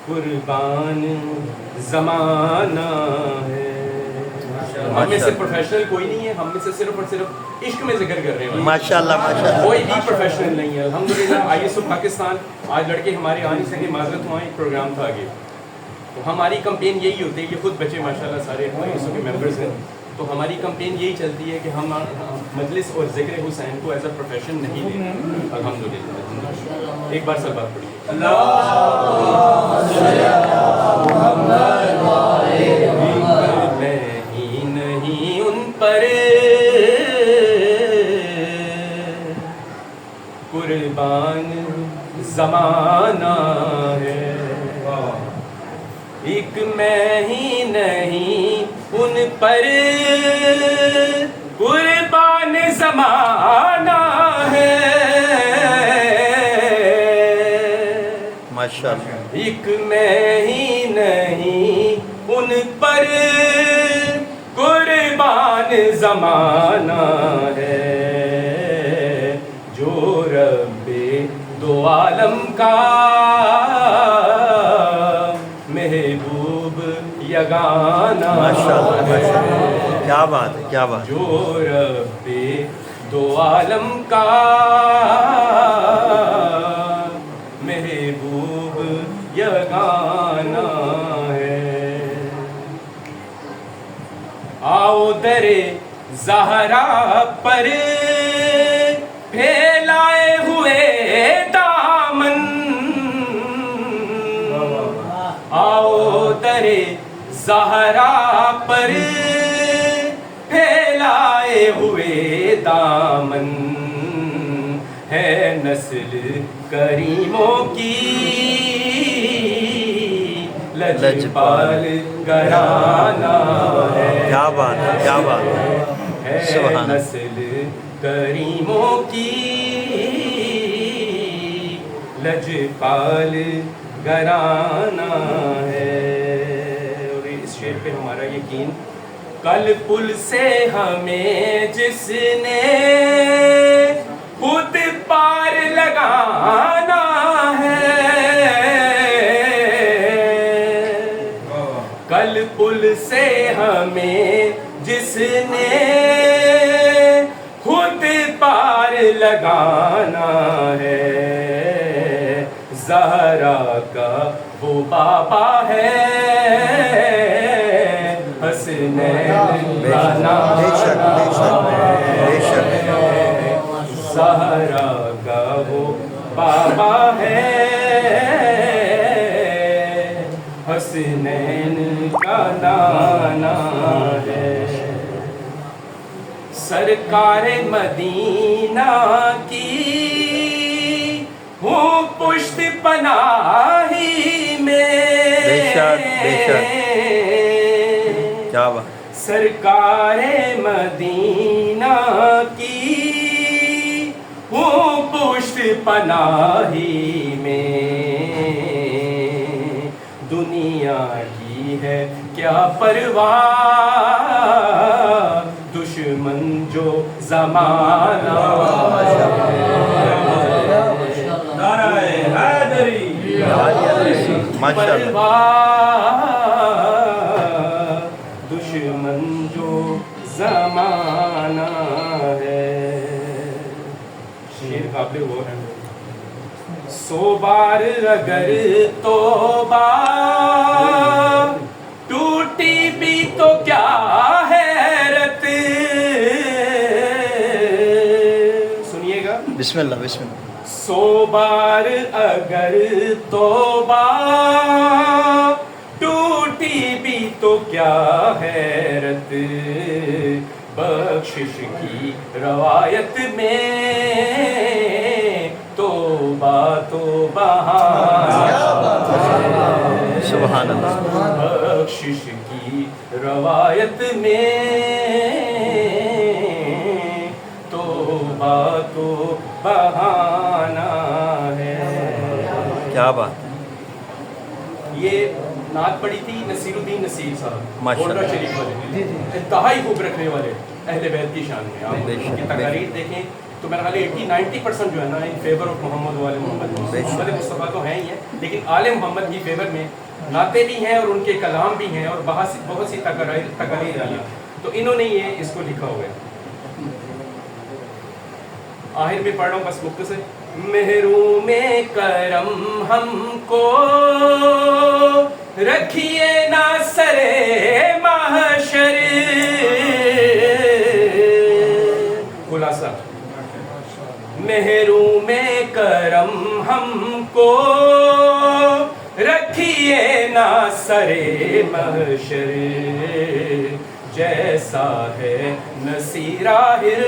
قربان زمانہ ہے. ہم میں سے پروفیشنل کوئی نہیں ہے, ہم میں سے صرف اور صرف عشق میں ذکر کر رہے ہیں. ماشاءاللہ ماشاءاللہ. کوئی بھی پروفیشنل نہیں ہے الحمدللہ. ISO پاکستان آج لڑکے ہمارے آ نہیں سکے, معذرت ہوا, ایک پروگرام تھا آگے. تو ہماری کمپین یہی ہوتی ہے, یہ خود بچے ماشاءاللہ سارے ISO کے ممبرز ہیں. تو ہماری کمپین یہی چلتی ہے کہ ہم مجلس اور ذکر حسین کو ایز اے پروفیشن نہیں لیں. الحمدللہ. ایک بار سب بات پڑھیے. نہیں ان پر قربان زمانہ ہے, ایک میں ہی نہیں ان پر قربان زمانہ ہے. ماشاءاللہ. ایک میں ہی نہیں ان پر قربان زمانہ ہے, جو رب دو عالم کا محبوب یگانہ. ماشاءاللہ ماشاءاللہ. کیا بات ہے, کیا بات. جو رب دو عالم کا محبوب یگانہ ہے. آؤ در زہرا پر پھیلائے ہوئے دامن, آؤ در زہرا پر پھیلائے ہوئے دامن, ہے نسل کریموں کی لجپال گھرانہ ہے. کیا بات ہے, کیا بات ہے. سبحان. نسل کریموں کی لجپال گھرانہ ہے. اور اس شعر پہ ہمارا یقین, کل پل سے ہمیں جس نے خود پار لگانا ہے, کل پل سے ہمیں جس نے خود پار لگانا ہے, زہرا کا وہ بابا ہے, حسنین کا نانا ہے, زہرا کا وہ بابا ہے, حسنین کا نانا ہے. سرکار مدینہ کی ہوں پشت پناہی میں, بے شک بے شک. کیا بات. سرکار مدینہ کی ہوں پشت پناہی میں, دنیا کی ہے کیا پرواہ دشمن جو زمانہ دشمن جو زمانہ ہے. شیر قابل وہ ہے, 100 بار اگر توبہ ٹوٹی بھی تو کیا حیرت. سنیے گا, بسم اللہ بسم اللہ. 100 بار اگر توبہ ٹوٹی بھی تو کیا حیرت, بخشش کی روایت میں توبہ تو بہانہ ہے. سبحان اللہ. بخشش کی روایت میں توبہ تو بہانہ ہے. کیا بات. یہ نعت پڑھی تھی نصیر الدین نصیر صاحب, ماشاء اللہ. گولڈا شریف والے, انتہائی خوب رکھنے والے اہل بیت کی شان میں. آپ بے شک. کی تقاریر دیکھیں तो मेरा ख्याल 80-90% जो है ना इन फेवर ऑफ मोहम्मद वाले मोहम्मद मुस्तफ़ा तो हैं ही हैं, लेकिन आले मोहम्मद की फेवर में नाते भी हैं और उनके कलाम भी हैं और बहुत सी तकरीर भी हैं। तो इन्होंने ये इसको लिखा हुआ है। आखिर में पढ़ रहा हूँ बस मुख्तसर। महरूम करम हमको रखिए ना सरे महशर। खुलासा, महरूम करम हमको रखिए ना सरे महशर। जैसा है नसीराहिर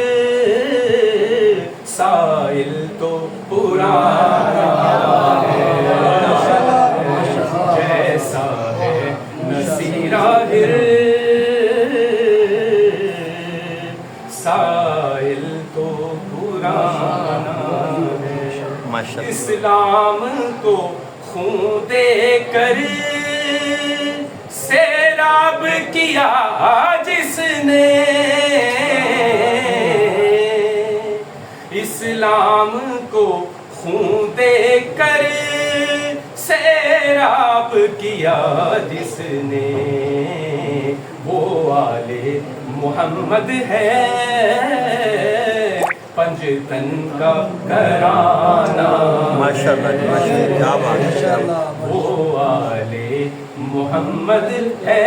साइल तो पुराना है। जैसा है नसीराहिर साइल तो पुराना है। इस्लाम को खून दे कर सैराब किया जिसने, इस्लाम को खून दे कर सैराब किया जिसने, वो आले मोहम्मद है पंजतन का घराना। माशाअल्लाह, वो आले मोहम्मद है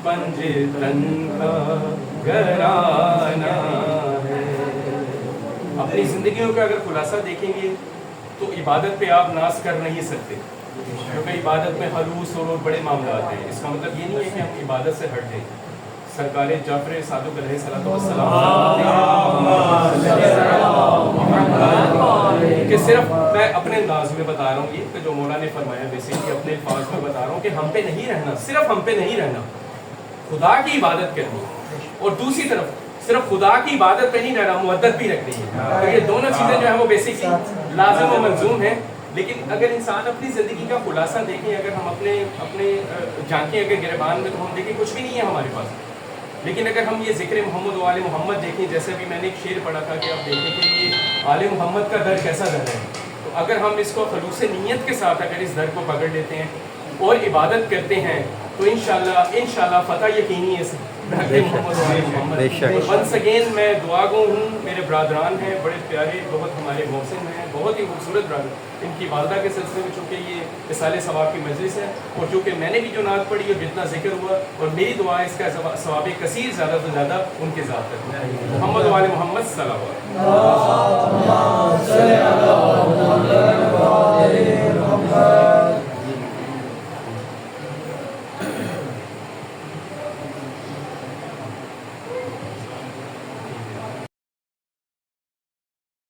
पंजतन का घराना है। अपनी जिंदगियों का अगर खुलासा देखेंगे तो इबादत पे आप नाज कर नहीं सकते, क्योंकि इबादत में हलूस और बड़े मामला आते हैं। इसका मतलब ये नहीं है कि हम इबादत से हट जाएं। सरकार जाफर सादुक अलैहिस्सलाम कि सिर्फ मैं अपने अंदाज में बता रहा हूँ ये कि जो मौला ने फरमाया, बेसिकली अपने अल्फाज में बता रहा हूँ कि हम पे नहीं रहना, सिर्फ हम पे नहीं रहना, खुदा की इबादत करनी, और दूसरी तरफ सिर्फ खुदा की इबादत पे नहीं रहना, मुअद्दत भी रखनी है। तो ये दोनों चीज़ें जो है वो बेसिकली लाज़िम और मंजूम है। लेकिन अगर इंसान अपनी ज़िंदगी का खुलासा देखें, अगर हम अपने झांकें अगर गिरबान में, तो हम देखें कुछ भी नहीं है हमारे पास। लेकिन अगर हम ये ज़िक्र मोहम्मद वाले मोहम्मद देखें, जैसे भी मैंने एक शेर पढ़ा था कि आप देखें कि ये आले मोहम्मद का दर कैसा दर है, तो अगर हम इसको खलूस नीयत के साथ अगर इस दर को पकड़ लेते हैं और इबादत करते हैं तो इंशाल्लाह फ़तह यकीनी है मोहम्मद। वंस अगेन मैं दुआ गो हूँ, मेरे ब्रादरान हैं बड़े प्यारे, बहुत हमारे मोहसिन हैं, बहुत ही खूबसूरत ब्रादर। इनकी वालदा के सिलसिले में चूँकि ये इसाले सवाब की मजलिस है, और चूँकि मैंने भी जो नात पढ़ी और जितना जिक्र हुआ, और मेरी दुआ है इसका सवाब कसीर ज़्यादा से ज़्यादा उनके ज़ात तक। मोहम्मद वाले मोहम्मद सल्लल्लाहु अलैहि वसल्लम।